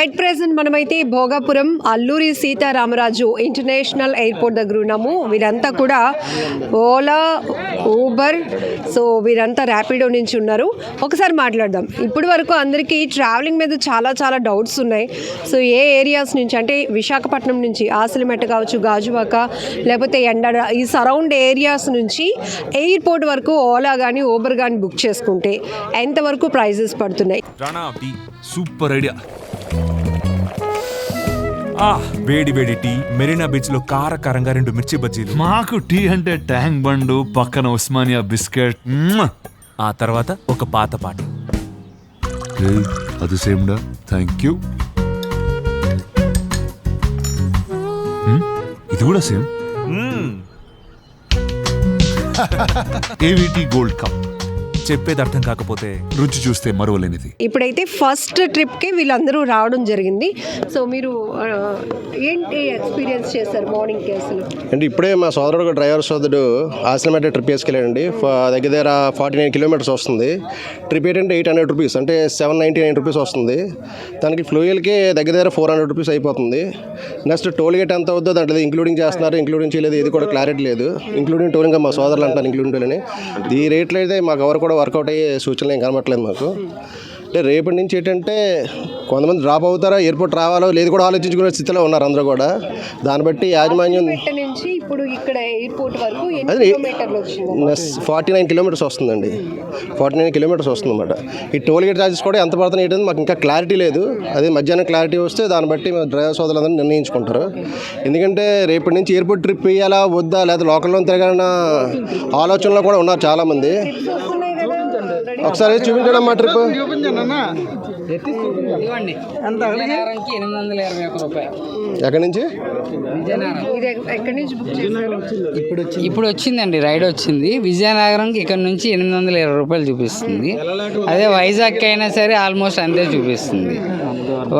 At present మనమైతే Bhogapuram Alluri Sitaramaraju international airport దగ్గర ఉన్నాము. వీరంతా కూడా ఓలా, ఊబర్, సో వీరంతా ర్యాపిడో నుంచి ఉన్నారు. ఒకసారి మాట్లాడదాం. ఇప్పటి వరకు అందరికీ ట్రావెలింగ్ మీద చాలా డౌట్స్ ఉన్నాయి. సో ఏ ఏరియాస్ నుంచి అంటే విశాఖపట్నం నుంచి ఆసిలిమెట్ట కావచ్చు, గాజువాక, లేకపోతే ఎండాడ, ఈ సరౌండ్ ఏరియాస్ నుంచి ఎయిర్పోర్ట్ వరకు ఓలా కానీ ఊబర్ కానీ బుక్ చేసుకుంటే ఎంతవరకు ప్రైజెస్ పడుతున్నాయి? Super idea. వేడి వేడి టీ, మెరీనా బీచ్ లో కారంగా 2 మిర్చి బజ్జీలు. మాకు టీ అంటే ట్యాంక్ బండు, పక్కన ఉస్మానియా బిస్కెట్, ఆ తర్వాత ఒక పాత పాట. అది సేమ్డా, థ్యాంక్ యూ. ఇది కూడా సేమ్. ఏవిటీ gold cup. చెప్పేది అర్థం కాకపోతే రుచి చూస్తే మరువలేనిది. ఇప్పుడైతే ఫస్ట్ ట్రిప్కి వీళ్ళందరూ రావడం జరిగింది. సో మీరు ఏంటి ఎక్స్పీరియన్స్ చేశారు మార్నింగ్కి అసలు? అంటే ఇప్పుడే మా సోదరుడు డ్రైవర్ సోదరుడు ఆసిలిమెట్ట ట్రిప్ వేసుకెళ్ళాడండి. దగ్గర 49 కిలోమీటర్స్ వస్తుంది. ట్రిప్ ఏంటంటే 800 రూపీస్, అంటే 799 రూపీస్ వస్తుంది. దానికి ఫ్లూయల్కి దగ్గర 400 రూపీస్ అయిపోతుంది. నెక్స్ట్ టోల్ గేట్ ఎంత అవుద్దో దాంట్లో ఇంక్లూడింగ్ చేస్తున్నారు, ఇంక్లూడింగ్ చేయలేదు, ఇది కూడా క్లారిటీ లేదు. ఇంక్లూడింగ్ టోలింగ్ మా సోదరులు అంటారు ఇంక్లూడింగ్ టోల్ అని. ఈ రేట్లు అయితే మాకు ఎవరు కూడా వర్కౌట్ అయ్యే సూచనలు ఏం కనబట్టలేదు మాకు. అంటే రేపటి నుంచి ఏంటంటే కొంతమంది డ్రాప్ అవుతారా, ఎయిర్పోర్ట్ రావాలో లేదు కూడా ఆలోచించుకునే స్థితిలో ఉన్నారు అందరూ కూడా. దాన్ని బట్టి యాజమాన్యం నుంచి ఇప్పుడు ఇక్కడ ఎయిర్పోర్ట్ వరకు 49 కిలోమీటర్స్ వస్తుందండి. 49 కిలోమీటర్స్ వస్తుంది అన్నమాట. ఈ టోల్ గేట్ ఛార్జెస్ కూడా ఎంత పడుతున్నాయి ఏంటంటే మాకు ఇంకా క్లారిటీ లేదు. అదే మధ్యాహ్నం క్లారిటీ వస్తే దాన్ని బట్టి డ్రైవర్ సోదరులందరూ నిర్ణయించుకుంటారు. ఎందుకంటే రేపటి నుంచి ఎయిర్పోర్ట్ ట్రిప్ వేయాలా వద్దా, లేదా లోకల్లో తిరగాలన్న ఆలోచనలో కూడా ఉన్నారు చాలామంది. ఒకసారి చూపించడం మా ట్రిప్ ఎక్కడి నుంచి ఇప్పుడు వచ్చిందండి, రైడ్ వచ్చింది. విజయనగరంకి ఇక్కడ నుంచి 820 రూపాయలు చూపిస్తుంది. అదే వైజాగ్ అయినా సరే ఆల్మోస్ట్ అంతే చూపిస్తుంది.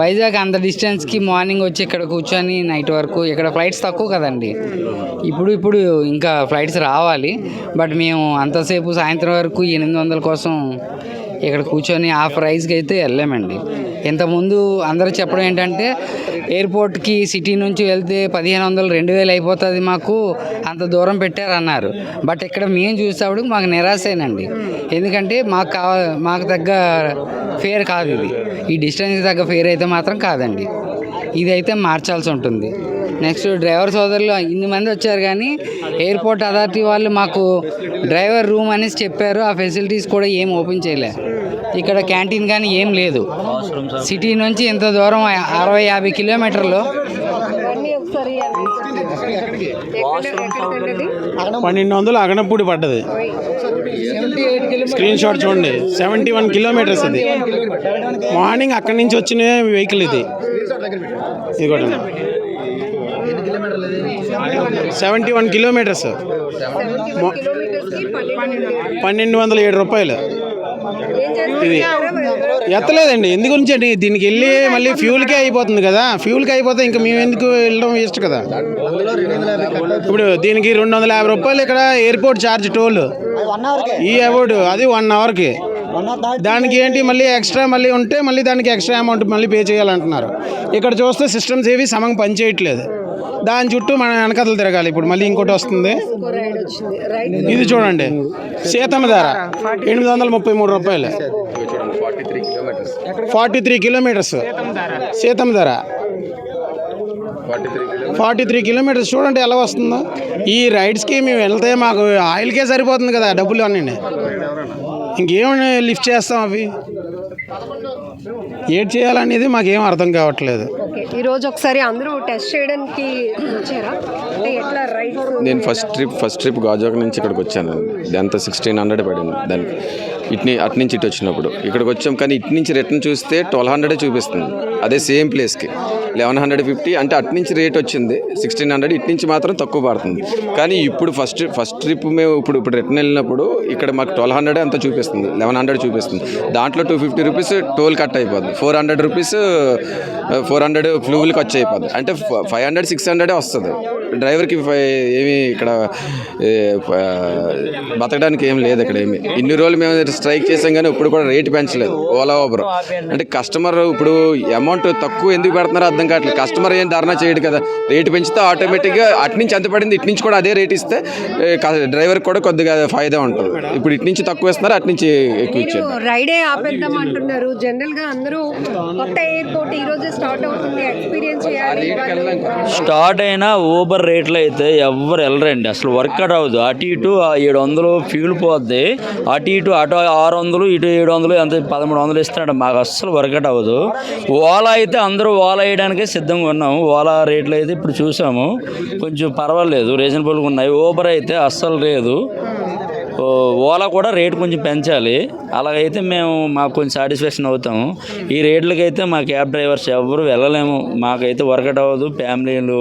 వైజాగ్ అంత డిస్టెన్స్కి మార్నింగ్ వచ్చి ఇక్కడ కూర్చొని నైట్ వరకు, ఇక్కడ ఫ్లైట్స్ తక్కువ కదండి. ఇప్పుడు ఇంకా ఫ్లైట్స్ రావాలి. బట్ మేము అంతసేపు సాయంత్రం వరకు 800 కోసం ఇక్కడ కూర్చొని ఆ ప్రైస్కి అయితే వెళ్ళామండి. ఇంతకుముందు అందరూ చెప్పడం ఏంటంటే ఎయిర్పోర్ట్కి సిటీ నుంచి వెళ్తే 1500 2000 అయిపోతుంది, మాకు అంత దూరం పెట్టారన్నారు. బట్ ఇక్కడ మేము చూసేటప్పుడు మాకు నిరాశేనండి. ఎందుకంటే మాకు తగ్గ ఫేర్ కాదు ఇది. ఈ డిస్టెన్స్కి తగ్గ ఫేర్ అయితే మాత్రం కాదండి. ఇదైతే మార్చాల్సి ఉంటుంది. నెక్స్ట్ డ్రైవర్ సోదరులు ఇన్ని మంది వచ్చారు కానీ ఎయిర్పోర్ట్ అథారిటీ వాళ్ళు మాకు డ్రైవర్ రూమ్ అనేసి చెప్పారు. ఆ ఫెసిలిటీస్ కూడా ఏం ఓపెన్ చేయలే. ఇక్కడ క్యాంటీన్ కానీ ఏం లేదు. సిటీ నుంచి ఇంత దూరం 60-50 కిలోమీటర్లు. 1200 అగనపూడి పడ్డది. స్క్రీన్ షాట్ చూడండి. 71 కిలోమీటర్స్ ఇది. మార్నింగ్ అక్కడి నుంచి వచ్చిన వెహికల్ ఇది. ఇది కూడా 71 కిలోమీటర్స్, 1207 రూపాయలు. ఇది ఎత్తలేదండి. ఎందు గురించి అండి, దీనికి వెళ్ళి మళ్ళీ ఫ్యూల్కే అయిపోతుంది కదా. ఫ్యూల్కి అయిపోతే ఇంకా మేము ఎందుకు వెళ్ళడం వేస్ట్ కదా. ఇప్పుడు దీనికి 250 రూపాయలు ఇక్కడ ఎయిర్పోర్ట్ ఛార్జ్ టోల్, ఈ అవార్డు అది 1 అవర్కి. దానికి ఏంటి మళ్ళీ ఎక్స్ట్రా మళ్ళీ ఉంటే మళ్ళీ దానికి ఎక్స్ట్రా అమౌంట్ మళ్ళీ పే చేయాలంటున్నారు. ఇక్కడ చూస్తే సిస్టమ్స్ ఏవి సమంగా పనిచేయట్లేదు. దాని చుట్టూ మనం వెనకతలు తిరగాలి. ఇప్పుడు మళ్ళీ ఇంకోటి వస్తుంది, ఇది చూడండి. సీతమ్మ ధర 833 రూపాయలు, 43 కిలోమీటర్స్ సీతమ్మ ధర. 43 కిలోమీటర్స్ చూడండి ఎలా వస్తుందో. ఈ రైడ్స్కి మేము వెళ్తే మాకు ఆయిల్కే సరిపోతుంది కదా డబ్బులు అన్నీ. ఇంకేమైనా లిఫ్ట్ చేస్తాం, అవి ఏడ్ చేయాలనేది మాకేం అర్థం కావట్లేదు. ఈరోజు ఒకసారి అందరూ టెస్ట్ చేయడానికి వచ్చారా? నేను ఫస్ట్ ట్రిప్ గాజువాక నుంచి ఇక్కడికి వచ్చాను. దాంతో 1600 పడింది. దానికి అటు నుంచి ఇటు వచ్చినప్పుడు ఇక్కడికి వచ్చాం. కానీ ఇటు నుంచి రిటర్న్ చూస్తే 1200 చూపిస్తుంది. అదే సేమ్ ప్లేస్కి 1150. అంటే అటు నుంచి రేట్ వచ్చింది 1600, ఇటు నుంచి మాత్రం తక్కువ పడుతుంది. కానీ ఇప్పుడు ఫస్ట్ ట్రిప్ మేము ఇప్పుడు రిటర్న్ వెళ్ళినప్పుడు ఇక్కడ మాకు 1200 అంతా చూపిస్తుంది, 1100 చూపిస్తుంది. దాంట్లో 250 రూపీస్ టోల్ కట్ అయిపోద్ది, 400 రూపీస్ 400 ఫ్లూవులు ఖర్చు అయిపోద్ది. అంటే 500-600 వస్తుంది డ్రైవర్కి ఏమి ఇక్కడ బతకడానికి ఏం లేదు ఇక్కడ ఏమి. ఇన్ని రోజులు మేము స్ట్రైక్ చేసాం కానీ ఇప్పుడు కూడా రేటు పెంచలేదు ఓలా ఊబర్. అంటే కస్టమర్ ఇప్పుడు అమౌంట్ తక్కువ ఎందుకు పెడుతున్నారో అర్థం కావట్లేదు. కస్టమర్ ఏం ధర్నా చేయడు కదా, రేటు పెంచితే ఆటోమేటిక్గా అటు నుంచి ఎంత పడింది ఇటు నుంచి కూడా అదే రేట్ ఇస్తే డ్రైవర్ కూడా కొద్దిగా ఫాయిదా ఉంటుంది. ఇప్పుడు ఇటు నుంచి తక్కువ ఇస్తున్నారు, అటు నుంచి ఎక్కువ ఇచ్చారు. రైడే ఆపేద్దాం అంటున్నారు. జనరల్ గా అందరూ కొత్త ఎయిర్పోర్ట్ ఈ రోజు స్టార్ట్ అవుతుంది, ఎక్స్పీరియన్స్ చేయాలి. స్టార్ట్ అయినా ఊబర్ రేట్లు అయితే ఎవరు వెళ్ళరండి, అసలు వర్కౌట్ అవ్వదు. అటు ఇటు 700 ఫ్యూల్ పోద్ది, అటు ఇటు 600 ఇటు 700 అంత 1300 ఇస్తున్నాడు. మాకు అస్సలు వర్కౌట్ అవ్వదు. ఓలా అయితే అందరూ ఓలా వేయడానికే సిద్ధంగా ఉన్నాము. ఓలా రేట్లు అయితే ఇప్పుడు చూసాము, కొంచెం పర్వాలేదు, రీజనబుల్గా ఉన్నాయి. ఊబర్ అయితే అస్సలు లేదు. ఓలా కూడా రేటు కొంచెం పెంచాలి, అలాగైతే మాకు కొంచెం సాటిస్ఫాక్షన్ అవుతాము. ఈ రేట్లకైతే మా క్యాబ్ డ్రైవర్స్ ఎవరు వెళ్ళలేము, మాకైతే వర్కౌట్ అవ్వదు. ఫ్యామిలీలు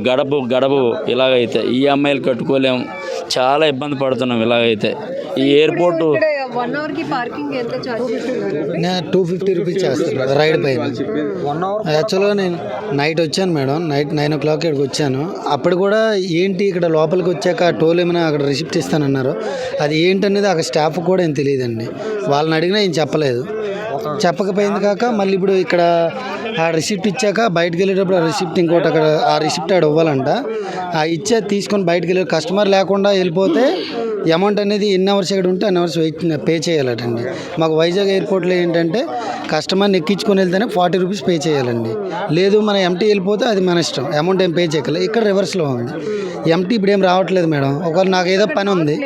గడపు ఇలాగైతే ఈఎంఐలు కట్టుకోలేము, చాలా ఇబ్బంది పడుతున్నాం ఇలాగైతే. ఈ ఎయిర్పోర్టు 1 అవర్ కి పార్కింగ్ ఎంత చార్జ్ చేస్తున్నారు? 250 రూపీస్ చేస్తాను రైడ్ పైన. యాక్చువల్గా నేను నైట్ వచ్చాను మేడం, నైట్ 9 o'clock ఇక్కడికి వచ్చాను. అప్పుడు కూడా ఏంటి ఇక్కడ లోపలికి వచ్చాక టోల్ ఏమైనా అక్కడ రిసిప్ట్ ఇస్తానన్నారు, అది ఏంటనేది అక్కడ స్టాఫ్ కూడా ఏం తెలియదండి. వాళ్ళని అడిగినా ఏం చెప్పలేదు. చెప్పకపోయింది కాక మళ్ళీ ఇప్పుడు ఇక్కడ ఆ రిసిప్ట్ ఇచ్చాక బయటకు వెళ్ళేటప్పుడు ఆ రిసిప్ట్ ఇంకోటి అక్కడ ఆ రిసిప్ట్ ఆడ ఇవ్వాలంట. ఆ ఇచ్చే తీసుకొని బయటకు వెళ్ళే కస్టమర్ లేకుండా వెళ్ళిపోతే అమౌంట్ అనేది ఎన్ని అవర్స్ ఇక్కడ ఉంటే అన్ని అవర్స్ పే చేయాలటండి. మాకు వైజాగ్ ఎయిర్పోర్ట్లో ఏంటంటే కస్టమర్ని ఎక్కించుకొని వెళ్తేనే 40 రూపీస్ పే చేయాలండి. లేదు మనం ఎంటీ వెళ్ళిపోతే అది మన ఇష్టం, అమౌంట్ ఏం పే చేయగలరు. ఇక్కడ రివర్స్లో ఉంది. ఎంటీ ఇప్పుడు ఏం రావట్లేదు మేడం. ఒకవేళ నాకు ఏదో పని ఉంది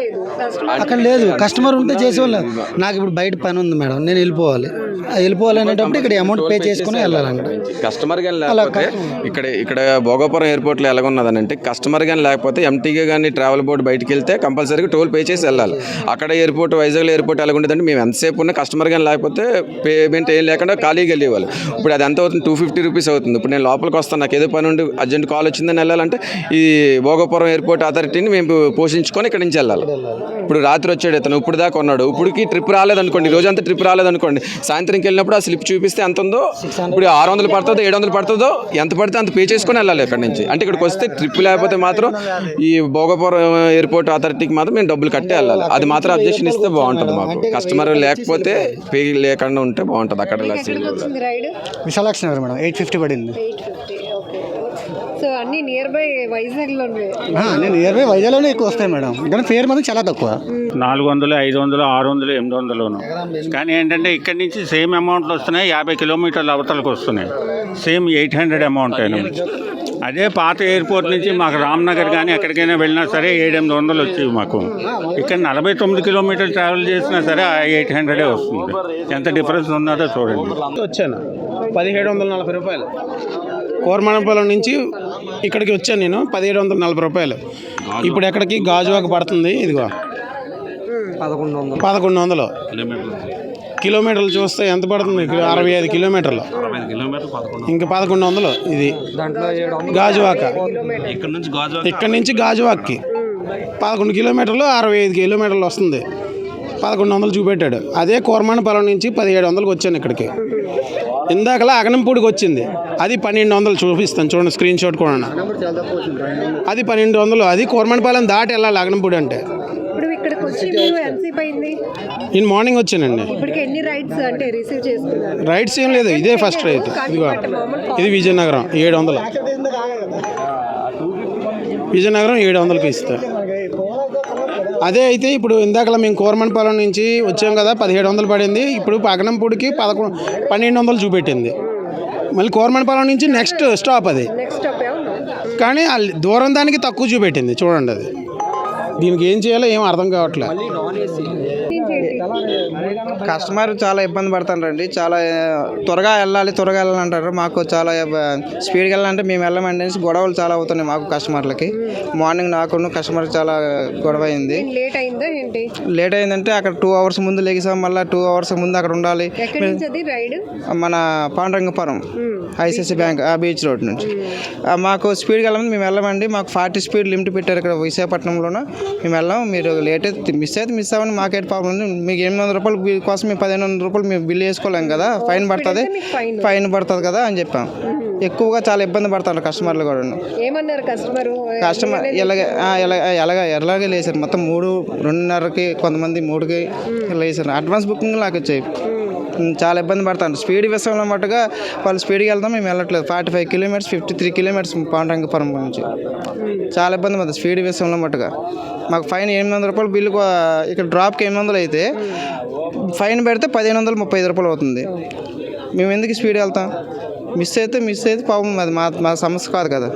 అక్కడ లేదు, కస్టమర్ ఉంటే చేసేవాళ్ళు. నాకు ఇప్పుడు బయట పని ఉంది మేడం, నేను వెళ్ళిపోవాలనేటప్పుడు ఇక్కడ అమౌంట్ పే చేసుకుని వెళ్ళాలంట. కస్టమర్ కానీ లేకపోతే ఇక్కడ భోగాపురం ఎయిర్పోర్ట్లో ఎలాగున్నదనంటే కస్టమర్ కానీ లేకపోతే ఎంటీగా కానీ ట్రావెల్ బోర్డు బయటికి వెళ్తే కంపల్సరీగా టోల్ పే చేసి వెళ్ళాలి. అక్కడ ఎయిర్పోర్ట్ వైజాగ్లో ఎయిర్పోర్ట్ ఎలాగుంటుందంటే మేము ఎంతసేపు ఉన్న కస్టమర్ కానీ లేకపోతే పేమెంట్ ఏం లేకుండా ఖాళీగా వెళ్ళేవాళ్ళు. ఇప్పుడు అది ఎంత అవుతుంది, 250 రూపీస్ అవుతుంది. ఇప్పుడు నేను లోపలికి వస్తాను, నాకు ఏదో పని ఉండి అర్జెంట్ కాల్ వచ్చిందని వెళ్ళాలంటే ఈ భోగాపురం ఎయిర్పోర్ట్ అథారిటీని మేము పోషించుకొని ఇక్కడి నుంచి వెళ్ళాలి. ఇప్పుడు రాత్రి వచ్చాడు ఇతను, ఇప్పుడు దాకా ఉన్నాడు. ఇప్పటికి ట్రిప్ రాలేదనుకోండి, రోజంతా ట్రిప్ రాలేదనుకోండి, సాయంత్రంకి వెళ్ళినప్పుడు ఆ స్లిప్ చూపిస్తే ఎంత ఉందో, ఇప్పుడు 600 పడుతుందో 700 పడుతుందో ఎంత పడితే అంత పే చేసుకొని వెళ్ళాలి ఇక్కడ నుంచి. అంటే ఇక్కడికి వస్తే ట్రిప్ లేకపోతే మాత్రం ఈ భోగాపురం ఎయిర్పోర్ట్ అథారిటీకి మాత్రం మేము డబ్బులు కట్టే వెళ్ళాలి. అది మాత్రం అబ్జెక్షన్ ఇస్తే బాగుంటుంది. మాకు కస్టమర్ లేకపోతే పే లేకుండా ఉంటే బాగుంటుంది. అక్కడ విశాలాక్షి నగర్ మేడం 850 పడింది. సో అన్ని నియర్ బై వైజాగ్లోనే. నేను నియర్ బై వైజాగ్లోనే ఎక్కువ వస్తాయి మేడం, కానీ ఫేర్ మాత్రం చాలా తక్కువ. 400, 500, 600, 800. కానీ ఏంటంటే ఇక్కడి నుంచి సేమ్ అమౌంట్లు వస్తున్నాయి, 50 కిలోమీటర్ల అవతలకు వస్తున్నాయి, సేమ్ 800 అమౌంట్ అయినా. అదే పాత ఎయిర్పోర్ట్ నుంచి మాకు రామ్నగర్ కానీ ఎక్కడికైనా వెళ్ళినా సరే 700-800 వచ్చేవి మాకు. ఇక్కడ 49 కిలోమీటర్లు ట్రావెల్ చేసినా సరే 800 వస్తుంది. ఎంత డిఫరెన్స్ ఉన్నదో చూడండి. వచ్చాను 1740 రూపాయలు. కోరమణపాలెం నుంచి ఇక్కడికి వచ్చాను నేను 1740 రూపాయలు. ఇప్పుడు ఎక్కడికి గాజువాక పడుతుంది, ఇదిగో 1100 కిలోమీటర్లు చూస్తే ఎంత పడుతుంది, 65 కిలోమీటర్లు, ఇంకా 1100 ఇది గాజువాక. ఇక్కడ నుంచి గాజువాక్కి 11 కిలోమీటర్లు 65 కిలోమీటర్లు వస్తుంది. 1100 చూపెట్టాడు. అదే కోరమణపాలెం నుంచి 1700కి వచ్చాను ఇక్కడికి. ఇందాకలా అగనంపూడికి వచ్చింది, అది 1200 చూపిస్తాను చూడండి, స్క్రీన్ షాట్ కూడా. అది 1200, అది కోరమణపాలెం దాటి వెళ్ళాలి అగనంపూడి అంటే. నేను మార్నింగ్ వచ్చానండి. రైడ్స్ ఏం లేదు, ఇదే ఫస్ట్ రైడ్. ఇదిగో ఇది విజయనగరం 700, విజయనగరం 700కి ఇస్తా. అదే అయితే ఇప్పుడు ఇందాకలా మేము కోరమణపాలెం నుంచి వచ్చాం కదా, 1700 పడింది. ఇప్పుడు అగనంపూడికి 1200 చూపెట్టింది. మళ్ళీ కోరమణపాలెం నుంచి నెక్స్ట్ స్టాప్ అది, కానీ దూరం దానికి తక్కువ చూపెట్టింది చూడండి. అది దీనికి ఏం చేయాలో ఏం అర్థం కావట్లేదు. కస్టమర్ చాలా ఇబ్బంది పడుతున్నారండి. చాలా త్వరగా వెళ్ళాలంటారు. మాకు చాలా స్పీడ్గా వెళ్ళాలంటే మేము వెళ్ళమండి. గొడవలు చాలా అవుతున్నాయి మాకు కస్టమర్లకి. మార్నింగ్ నాకు కస్టమర్ చాలా గొడవ అయింది. లేట్ అయిందంటే అక్కడ 2 hours ముందు లెగిసాం, మళ్ళీ 2 hours ముందు అక్కడ ఉండాలి. మన పాండురంగపురం ఐసిఐసిఐ బ్యాంక్ ఆ బీచ్ రోడ్ నుంచి. మాకు స్పీడ్గా వెళ్ళమని మేము వెళ్ళమండి. మాకు 40 స్పీడ్ లిమిట్ పెట్టారు ఇక్కడ విశాఖపట్నంలోనూ. మేము వెళ్ళాం. మీరు లేట్ అయితే మిస్ అవ్వండి, మాకేట్ ప్రాబ్లం ఉంది. మీకు 800 రూపాయలు కోసం మేము 1500 రూపాయలు మేము బిల్లు వేసుకోలేం కదా, ఫైన్ పడుతుంది కదా అని చెప్పాం. ఎక్కువగా చాలా ఇబ్బంది పడుతున్నారు కస్టమర్లు కూడా. ఏమన్నారు కస్టమర్ ఎలాగే లేసారు. మొత్తం 2:30కి కొంతమంది 3కి లేసారు. అడ్వాన్స్ బుకింగ్ నాకు వచ్చాయి. చాలా ఇబ్బంది పడతాను. స్పీడ్ విషయంలో మట్టుగా వాళ్ళు స్పీడ్కి వెళ్తాం, మేము వెళ్ళట్లేదు. 45 కిలోమీటర్స్ 53 కిలోమీటర్స్ పాండ్రంగపురం నుంచి చాలా ఇబ్బంది పడుతుంది స్పీడ్ విషయంలో మట్టుగా. మాకు ఫైన్ 800 రూపాయలు బిల్లు, ఇక్కడ డ్రాప్కి 800 అయితే ఫైన్ పెడితే 1535 రూపాయలు అవుతుంది. మేము ఎందుకు స్పీడ్ వెళ్తాం? మిస్ అయితే పాపం అది మా సమస్య కాదు కదా.